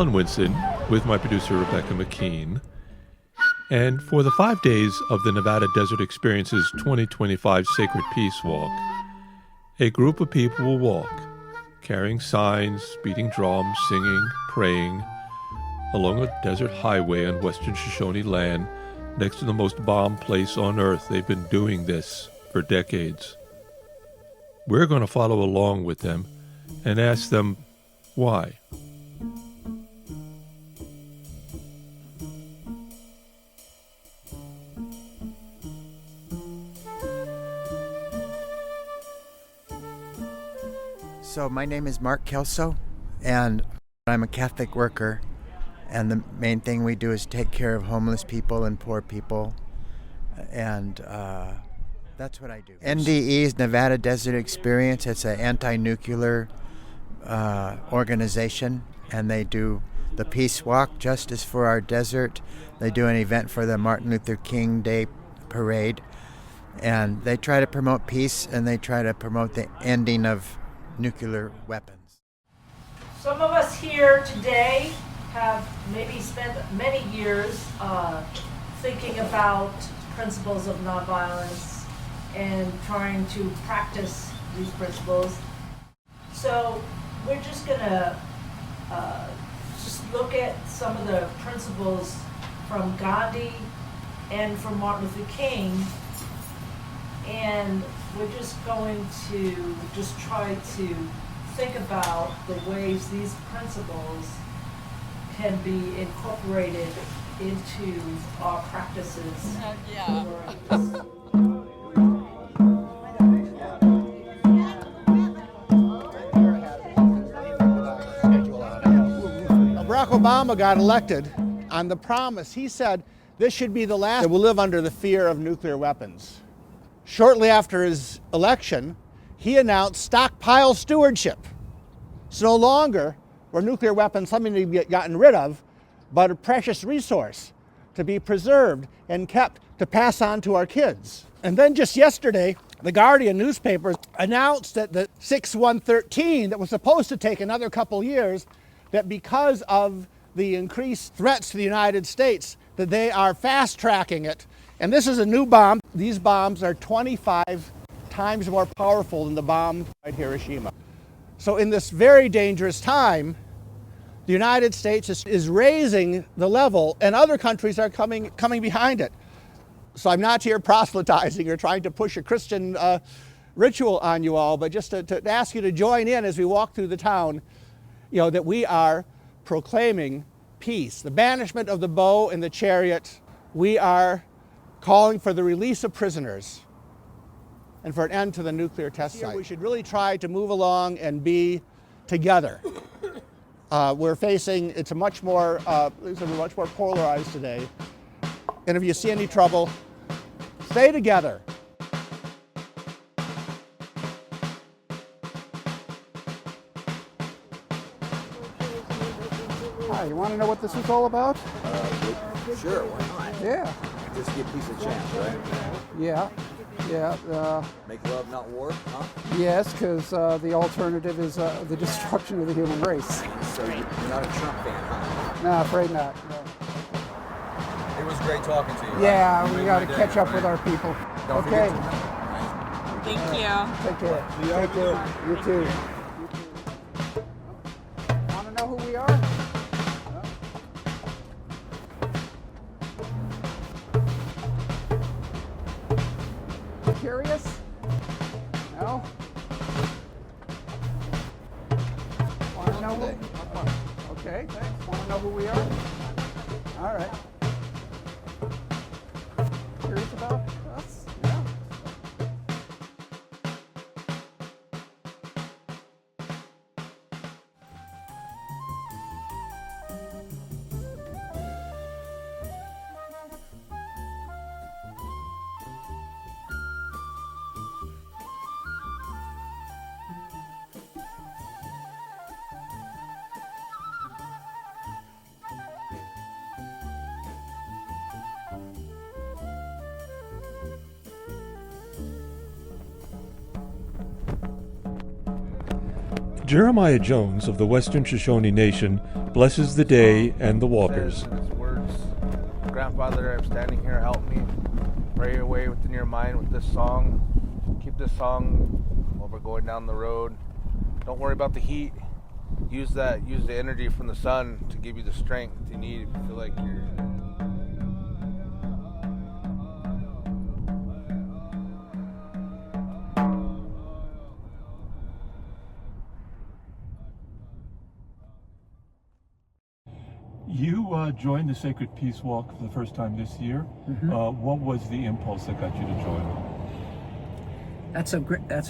Alan Winston with my producer Rebecca McKean. And for the 5 days of the Nevada Desert Experience's 2025 Sacred Peace Walk, a group of people will walk, carrying signs, beating drums, singing, praying, along a desert highway on western Shoshone land next to the most bombed place on earth. They've been doing this for decades. We're going to follow along with them and ask them why. So my name is Mark Kelso, and I'm a Catholic worker, and the main thing we do is take care of homeless people and poor people, and that's what I do. NDE is Nevada Desert Experience. It's an anti-nuclear organization, and they do the Peace Walk, Justice for Our Desert. They do an event for the Martin Luther King Day Parade, and they try to promote peace, and they try to promote the ending of nuclear weapons. Some of us here today have maybe spent many years thinking about principles of nonviolence and trying to practice these principles. So we're just gonna just look at some of the principles from Gandhi and from Martin Luther King, and we're just going to just try to think about the ways these principles can be incorporated into our practices. Barack Obama got elected on the promise. He said this should be the last that will live under the fear of nuclear weapons. Shortly after his election, he announced stockpile stewardship. It's no longer were nuclear weapons something to be gotten rid of, but a precious resource to be preserved and kept to pass on to our kids. And then just yesterday, the Guardian newspaper announced that the 6113 that was supposed to take another couple years, that because of the increased threats to the United States, that they are fast-tracking it. And this is a new bomb. These bombs are 25 times more powerful than the bomb at Hiroshima. So in this very dangerous time, the United States is raising the level, and other countries are coming behind it. So I'm not here proselytizing or trying to push a Christian ritual on you all, but just to ask you to join in as we walk through the town, that we are proclaiming peace, the banishment of the bow and the chariot. We are calling for the release of prisoners and for an end to the nuclear test site. We should really try to move along and be together. We're facing, it's a much more polarized today. And if you see any trouble, stay together. Hi, you want to know what this is all about? Sure, why not? Yeah. Just give peace a chance, right? Yeah. Make love, not war, huh? Yes, because the alternative is the destruction of the human race. So you're not a Trump fan, huh? No, afraid not. No. It was great talking to you. Yeah, right? we got to catch up with our people. Don't Okay. forget to- Thank you. Take care. Take care. You too. Want to know who we are? Curious? No? Want to know who? Okay. Want to know who we are? All right. Curious about us? Yeah. Jeremiah Jones of the Western Shoshone Nation blesses the day and the walkers. In his words, Grandfather, I'm standing here, help me. Pray away within your mind with this song. Keep this song while we're going down the road. Don't worry about the heat. Use the energy from the sun to give you the strength you need if you feel like you're... You joined the Sacred Peace Walk for the first time this year. What was the impulse that got you to join? That's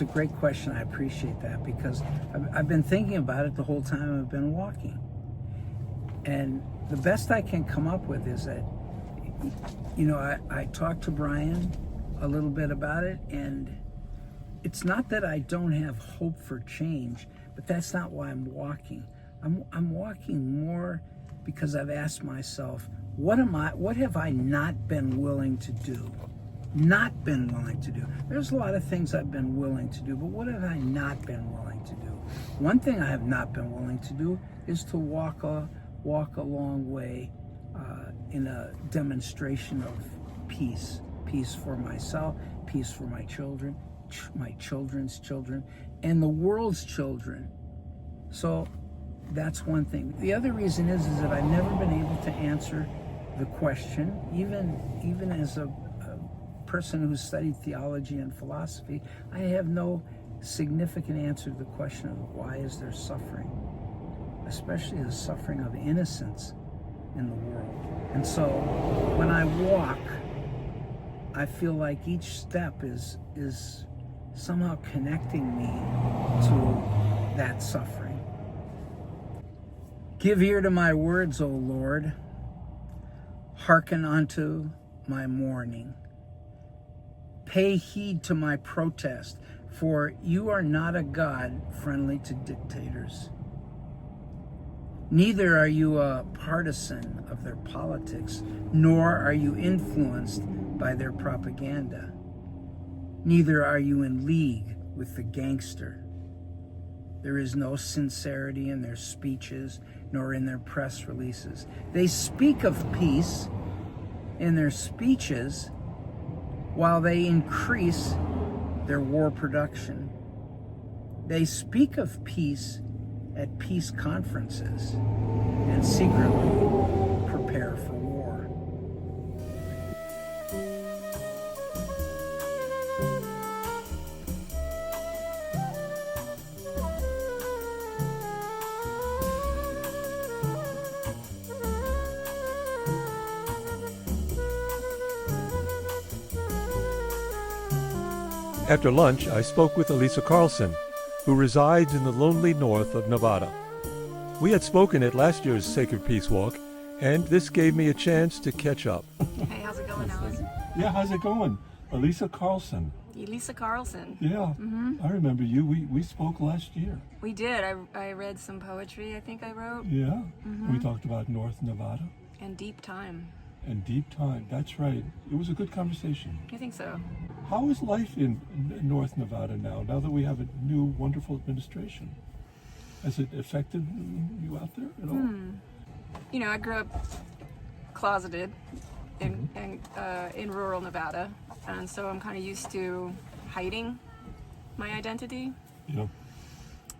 a great question. I appreciate that because I've been thinking about it the whole time I've been walking. And the best I can come up with is that, I talked to Brian a little bit about it, and it's not that I don't have hope for change, but that's not why I'm walking. I'm walking more because I've asked myself, what have I not been willing to do? Not been willing to do. There's a lot of things I've been willing to do, but what have I not been willing to do? One thing I have not been willing to do is to walk a long way in a demonstration of peace. Peace for myself, peace for my children, my children's children, and the world's children. So that's one thing. The other reason is that I've never been able to answer the question, even as a person who's studied theology and philosophy, I have no significant answer to the question of why is there suffering, especially the suffering of innocence in the world. And so when I walk, I feel like each step is somehow connecting me to that suffering. Give ear to my words, O Lord. Hearken unto my mourning. Pay heed to my protest, for you are not a God friendly to dictators. Neither are you a partisan of their politics, nor are you influenced by their propaganda. Neither are you in league with the gangster. There is no sincerity in their speeches, nor in their press releases. They speak of peace in their speeches while they increase their war production. They speak of peace at peace conferences and secretly prepare for war. After lunch, I spoke with Elisa Carlson, who resides in the lonely north of Nevada. We had spoken at last year's Sacred Peace Walk, and this gave me a chance to catch up. Hey, how's it going, Alice? Yeah, how's it going? Elisa Carlson. Elisa Carlson. Yeah, I remember you. We spoke last year. We did. I read some poetry, I think I wrote. Yeah, we talked about North Nevada. And Deep Time. And Deep Time, that's right. It was a good conversation. I think so. How is life in North Nevada now that we have a new, wonderful administration? Has it affected you out there at all? I grew up closeted in rural Nevada, and so I'm kind of used to hiding my identity. Yeah.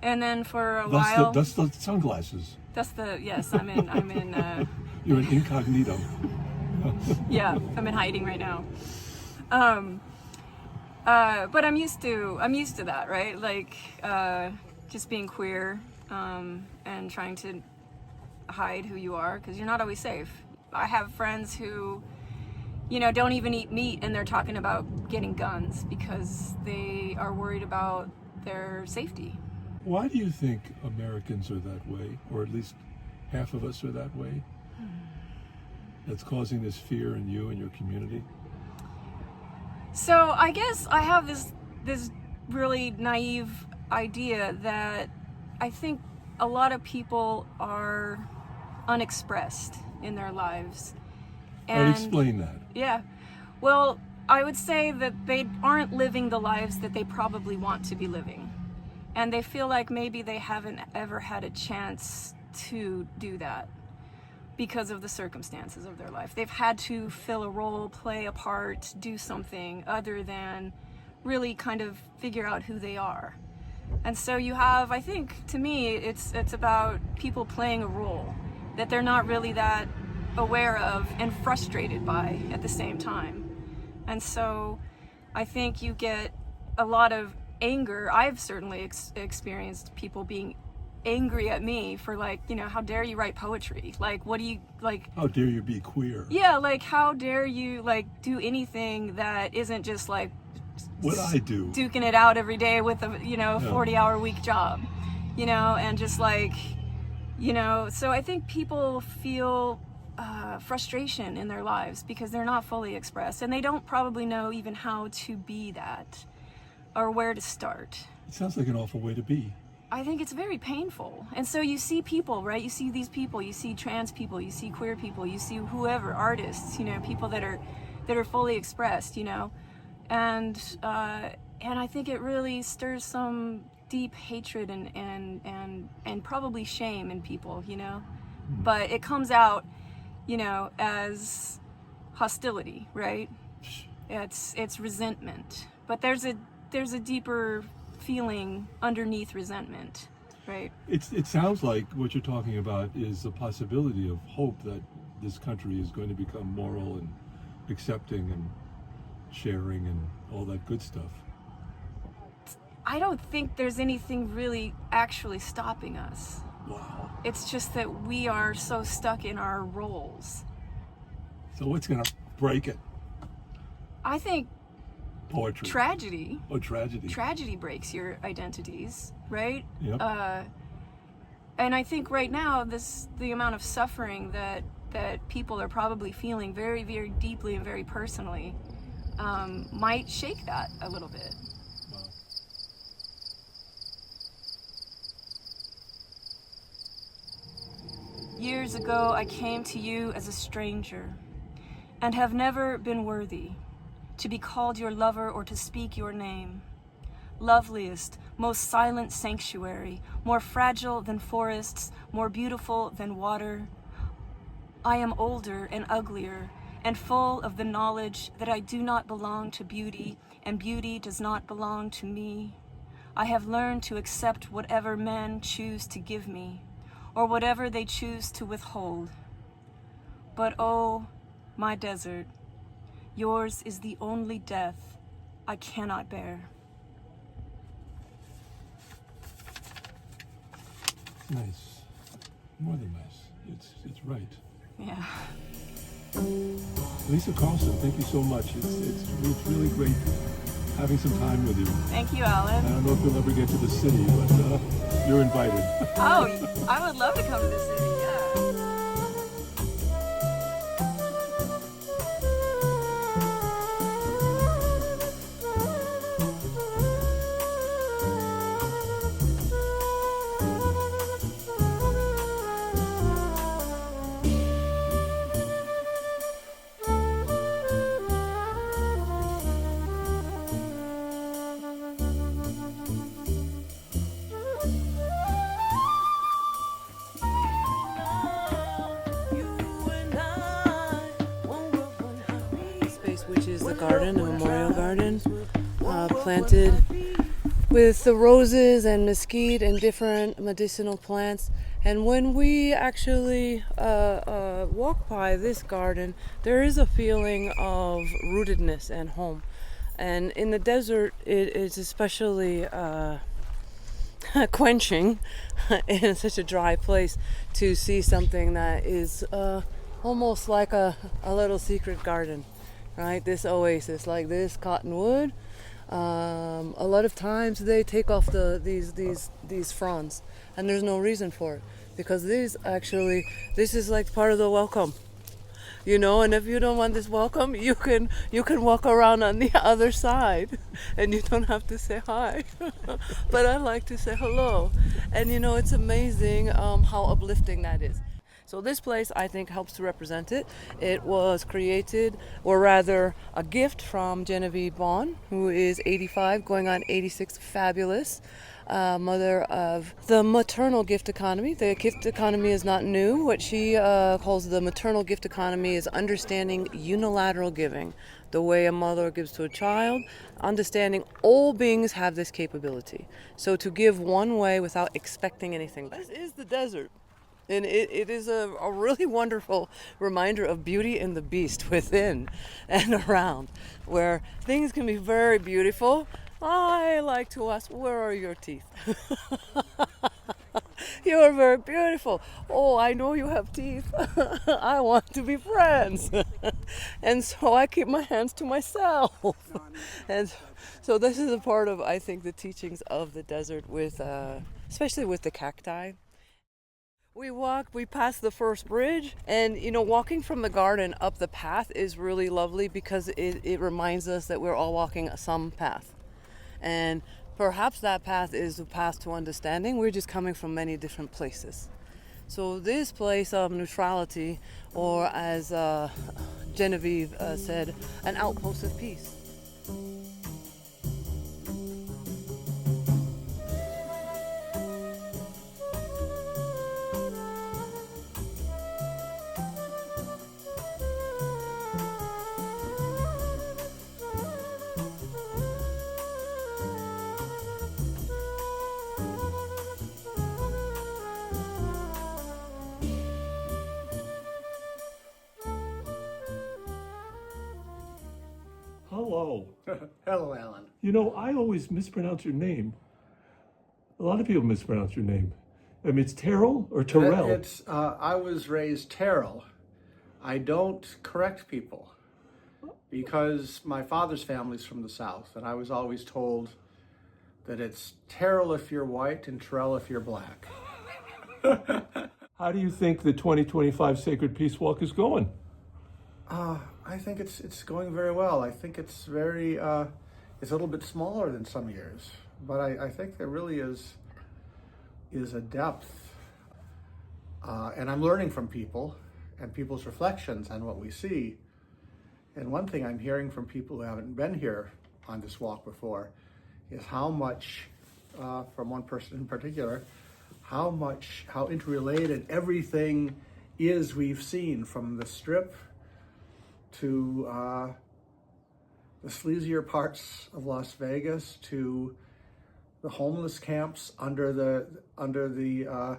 And then for a while, that's the sunglasses. Yes, I'm in. You're an incognito. Yeah, I'm in hiding right now. But I'm used to that, right? Like just being queer and trying to hide who you are because you're not always safe. I have friends who, don't even eat meat and they're talking about getting guns because they are worried about their safety. Why do you think Americans are that way, or at least half of us are that way? That's causing this fear in you and your community? So I guess I have this really naive idea that I think a lot of people are unexpressed in their lives. And explain that. Yeah. Well, I would say that they aren't living the lives that they probably want to be living. And they feel like maybe they haven't ever had a chance to do that because of the circumstances of their life. They've had to fill a role, play a part, do something other than really kind of figure out who they are. And so you have, I think, to me, it's about people playing a role that they're not really that aware of and frustrated by at the same time. And so I think you get a lot of anger. I've certainly experienced people being angry at me for, like, you know, how dare you write poetry? Like, what do you, like... How dare you be queer? Yeah, like, how dare you, like, do anything that isn't just, like... What I do. Duking it out every day with a, you know, 40-hour week job, you know, and just, like, you know, so I think people feel frustration in their lives because they're not fully expressed, and they don't probably know even how to be that or where to start. It sounds like an awful way to be. I think it's very painful. And so you see people, right? You see these people, you see trans people, you see queer people, you see whoever, artists, you know, people that are fully expressed, you know. And I think it really stirs some deep hatred and probably shame in people, you know. But it comes out, you know, as hostility, right? It's resentment. But there's a deeper feeling underneath resentment, right? It sounds like what you're talking about is a possibility of hope that this country is going to become moral and accepting and sharing and all that good stuff. I don't think there's anything really actually stopping us. Wow. It's just that we are so stuck in our roles. So what's going to break it? I think poetry. Tragedy. Oh, tragedy. Tragedy breaks your identities, right? Yep. And I think right now, the amount of suffering that people are probably feeling very, very deeply and very personally might shake that a little bit. Wow. Years ago, I came to you as a stranger and have never been worthy to be called your lover or to speak your name. Loveliest, most silent sanctuary, more fragile than forests, more beautiful than water. I am older and uglier and full of the knowledge that I do not belong to beauty and beauty does not belong to me. I have learned to accept whatever men choose to give me or whatever they choose to withhold. But oh, my desert, yours is the only death I cannot bear. Nice. More than nice. It's right. Yeah. Lisa Carlson, thank you so much. It's really great having some time with you. Thank you, Alan. I don't know if you'll ever get to the city, but you're invited. Oh, I would love to come to the city, yeah. Which is the garden, the memorial garden, planted with the roses and mesquite and different medicinal plants. And when we actually walk by this garden, there is a feeling of rootedness and home. And in the desert, it is especially quenching in such a dry place to see something that is almost like a little secret garden. Right, this oasis, like this cottonwood. A lot of times they take off these fronds, and there's no reason for it because this is like part of the welcome, you know. And if you don't want this welcome, you can walk around on the other side, and you don't have to say hi. But I like to say hello, and you know it's amazing how uplifting that is. So this place, I think, helps to represent it. It was created, or rather a gift from Genevieve Vaughn, who is 85, going on 86, fabulous. mother of the maternal gift economy. The gift economy is not new. What she calls the maternal gift economy is understanding unilateral giving, the way a mother gives to a child, understanding all beings have this capability. So to give one way without expecting anything. This is the desert. And it is a really wonderful reminder of beauty and the beast within and around, where things can be very beautiful. I like to ask, where are your teeth? You are very beautiful. Oh, I know you have teeth. I want to be friends. And so I keep my hands to myself. And so this is a part of, I think, the teachings of the desert, with, especially with the cacti. We passed the first bridge, and walking from the garden up the path is really lovely because it reminds us that we're all walking some path. And perhaps that path is the path to understanding. We're just coming from many different places. So this place of neutrality, or as Genevieve said, an outpost of peace. Hello. Hello, Alan. I always mispronounce your name. A lot of people mispronounce your name. I mean, it's Terrell or Terrell? I was raised Terrell. I don't correct people because my father's family's from the South, and I was always told that it's Terrell if you're white and Terrell if you're black. How do you think the 2025 Sacred Peace Walk is going? I think it's going very well. I think it's very it's a little bit smaller than some years, but I think there really is a depth, and I'm learning from people and people's reflections on what we see. And one thing I'm hearing from people who haven't been here on this walk before is how much, from one person in particular, how interrelated everything is we've seen, from the Strip to the sleazier parts of Las Vegas, to the homeless camps under the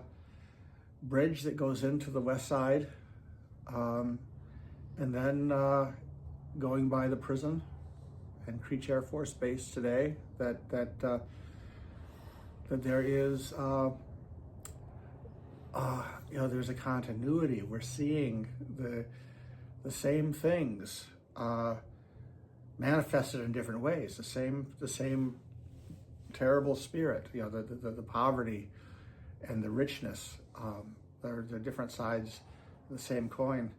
bridge that goes into the west side, and then going by the prison and Creech Air Force Base today. That there is there's a continuity. We're seeing the same things manifested in different ways. The same terrible spirit. The poverty and the richness. They're different sides of the same coin.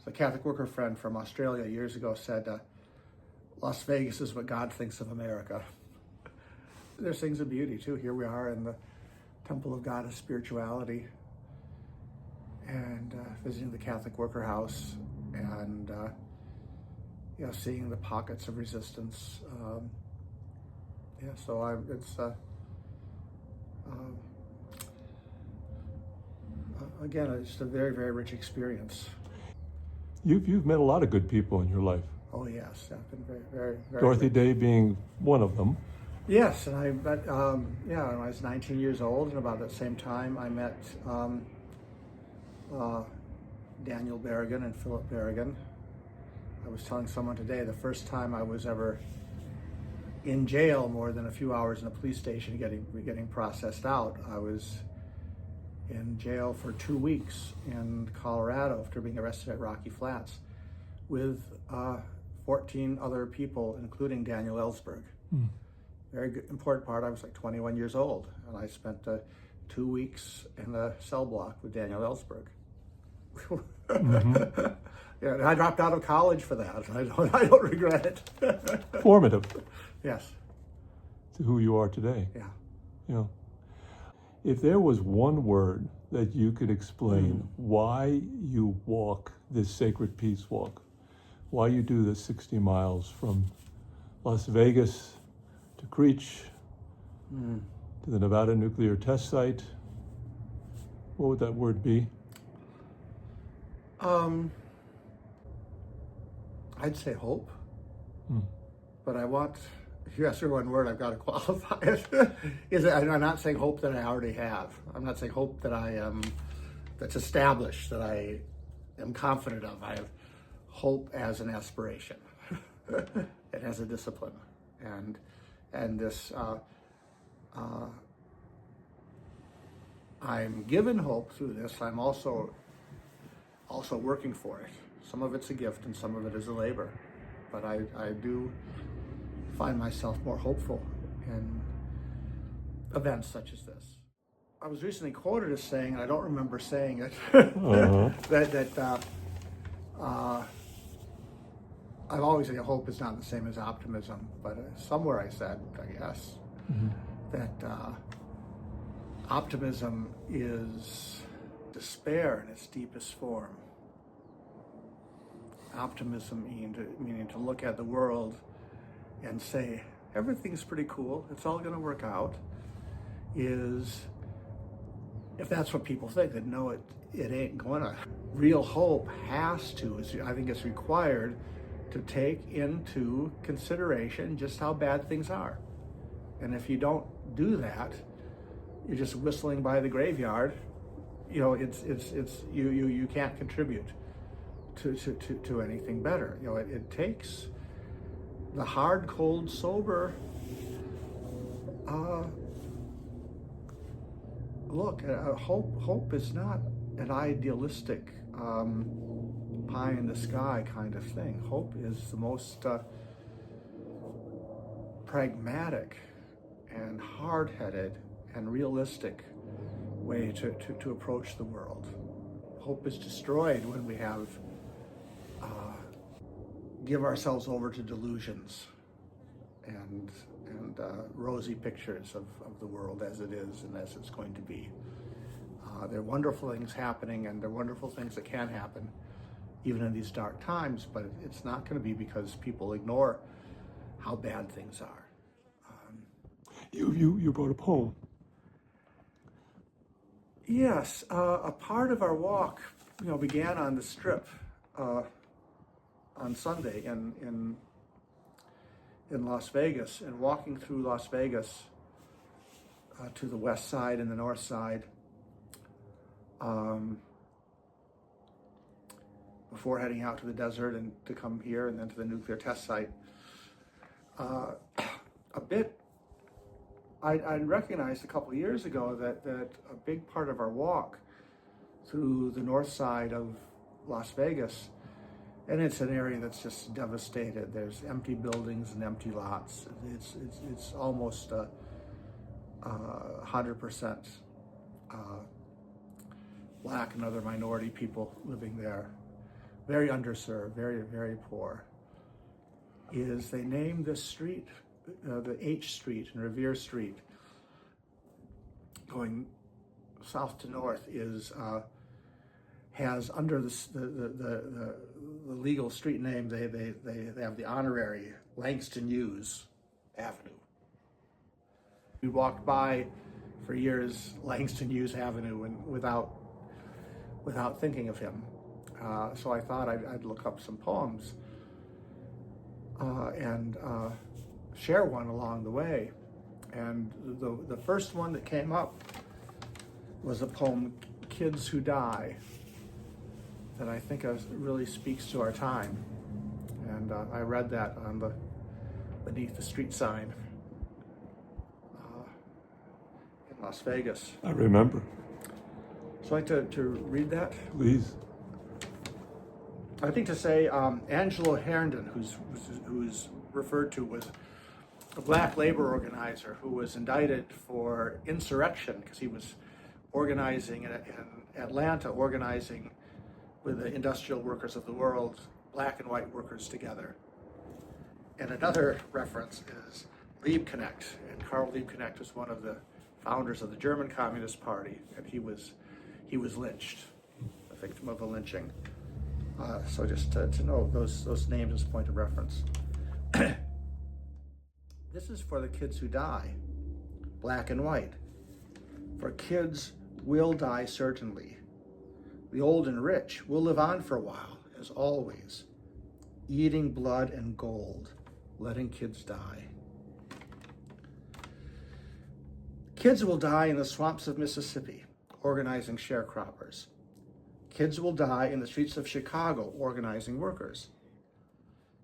So a Catholic worker friend from Australia years ago said, "Las Vegas is what God thinks of America." There's things of beauty too. Here we are in the Temple of Goddess Spirituality, and visiting the Catholic Worker House, and seeing the pockets of resistance. Again, it's just a very, very rich experience. You've met a lot of good people in your life. Oh yes, I've been very, very, very. Dorothy rich. Day being one of them. Yes, and I met, when I was 19 years old, and about that same time I met Daniel Berrigan and Philip Berrigan. I was telling someone today, the first time I was ever in jail more than a few hours in a police station getting processed out, I was in jail for 2 weeks in Colorado after being arrested at Rocky Flats with 14 other people, including Daniel Ellsberg. Very good, important part, I was like 21 years old, and I spent 2 weeks in a cell block with Daniel Ellsberg. Yeah, I dropped out of college for that. I don't regret it. Formative. Yes. To who you are today. Yeah. If there was one word that you could explain why you walk this Sacred Peace Walk, why you do the 60 miles from Las Vegas to Creech, to the Nevada nuclear test site, what would that word be? I'd say hope. But I want, if you ask me one word, I've got to qualify it. I'm not saying hope that I already have. I'm not saying hope that I am, that's established, that I am confident of. I have hope as an aspiration and as a discipline. And this, I'm given hope through this. I'm also working for it. Some of it's a gift and some of it is a labor. But I do find myself more hopeful in events such as this. I was recently quoted as saying, and I don't remember saying it, that I've always said hope is not the same as optimism, but somewhere I said, I guess, that optimism is despair in its deepest form. Optimism meaning to look at the world and say, everything's pretty cool, it's all going to work out, is, if that's what people think, that no, it ain't gonna. Real hope has to, I think it's required to take into consideration just how bad things are. And if you don't do that, you're just whistling by the graveyard. You know, you can't contribute to anything better. You know, it takes the hard, cold, sober look. Hope is not an idealistic pie in the sky kind of thing. Hope is the most pragmatic and hard-headed and realistic way to approach the world. Hope is destroyed when we have give ourselves over to delusions and rosy pictures of the world as it is and as it's going to be. There are wonderful things happening, and there are wonderful things that can happen even in these dark times, but it's not going to be because people ignore how bad things are. You wrote a poem. Yes, a part of our walk, began on the Strip on Sunday in Las Vegas, and walking through Las Vegas to the west side and the north side before heading out to the desert and to come here and then to the nuclear test site. I recognized a couple of years ago that a big part of our walk through the north side of Las Vegas, and it's an area that's just devastated. There's empty buildings and empty lots. It's almost 100% Black and other minority people living there, very underserved, very, very poor. Is they named this street the H Street and Revere Street, going south to north, has under the legal street name, they have the honorary Langston Hughes Avenue. We walked by for years Langston Hughes Avenue and without thinking of him. So I thought I'd look up some poems and share one along the way. And the first one that came up was a poem, Kids Who Die, that I think really speaks to our time. And I read that on beneath the street sign in Las Vegas. I remember. So I'd like to read that. Please. I think to say Angelo Herndon, who's referred to as a Black labor organizer who was indicted for insurrection because he was organizing in Atlanta, organizing with the industrial workers of the world, Black and white workers together. And another reference is Liebknecht, and Karl Liebknecht was one of the founders of the German Communist Party, and he was lynched, a victim of a lynching. So just to know those names as a point of reference. This is for the kids who die. black and white. For kids will die certainly. The old and rich will live on for a while, as always, eating blood and gold, letting kids die. Kids will die in the swamps of Mississippi, organizing sharecroppers. Kids will die in the streets of Chicago, organizing workers.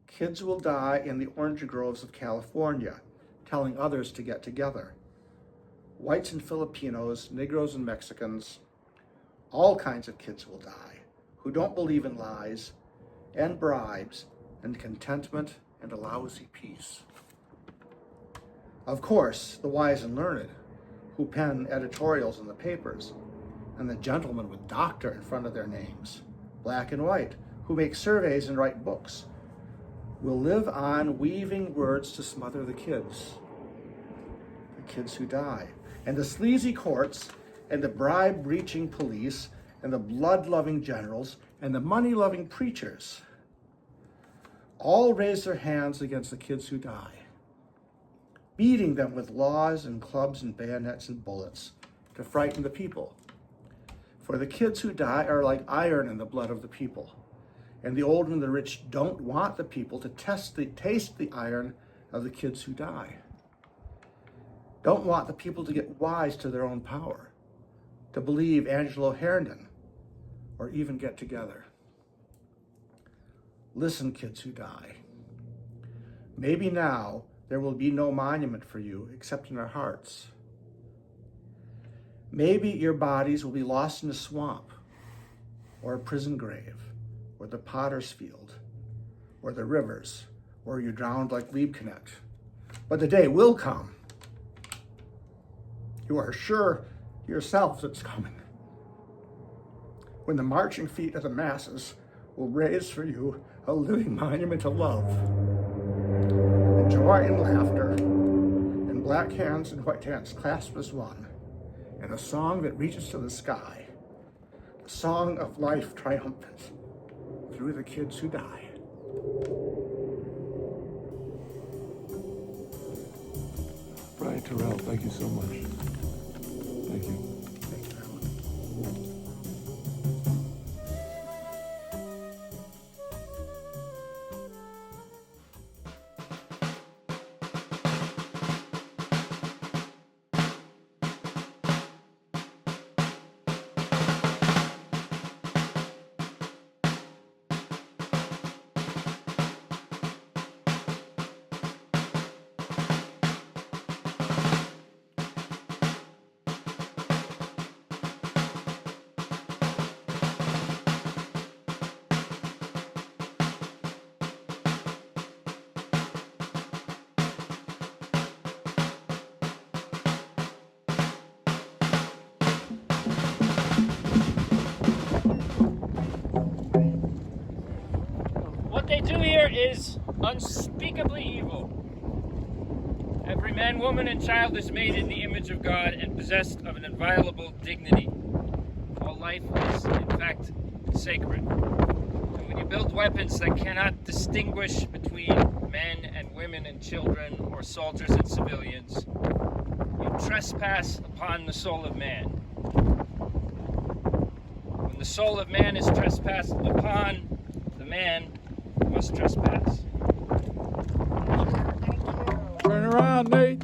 Kids will die in the orange groves of California, telling others to get together. Whites and Filipinos, Negroes and Mexicans, all kinds of kids will die who don't believe in lies and bribes and contentment and a lousy peace. Of course, the wise and learned who pen editorials in the papers, and the gentlemen with doctor in front of their names, black and white, who make surveys and write books, will live on weaving words to smother the kids who die. And the sleazy courts and the bribe-breaching police and the blood-loving generals and the money-loving preachers all raise their hands against the kids who die, beating them with laws and clubs and bayonets and bullets to frighten the people. For the kids who die are like iron in the blood of the people, and the old and the rich don't want the people to taste the iron of the kids who die. Don't want the people to get wise to their own power, to believe Angelo Herndon, or even get together. Listen, kids who die. Maybe now there will be no monument for you except in our hearts. Maybe your bodies will be lost in a swamp, or a prison grave, or the potter's field, or the rivers, where you drowned like Liebknecht. But the day will come. You are sure yourselves it's coming, when the marching feet of the masses will raise for you a living monument of love, and joy and laughter, and black hands and white hands clasped as one, and a song that reaches to the sky, the song of life triumphant through the kids who die. Brian Terrell, thank you so much. Thank you. What they do here is unspeakably evil. Every man, woman, and child is made in the image of God and possessed of an inviolable dignity. All life is, in fact, sacred. And when you build weapons that cannot distinguish between men and women and children or soldiers and civilians, you trespass upon the soul of man. When the soul of man is trespassed upon, the man must trespass. Turn around, Nate.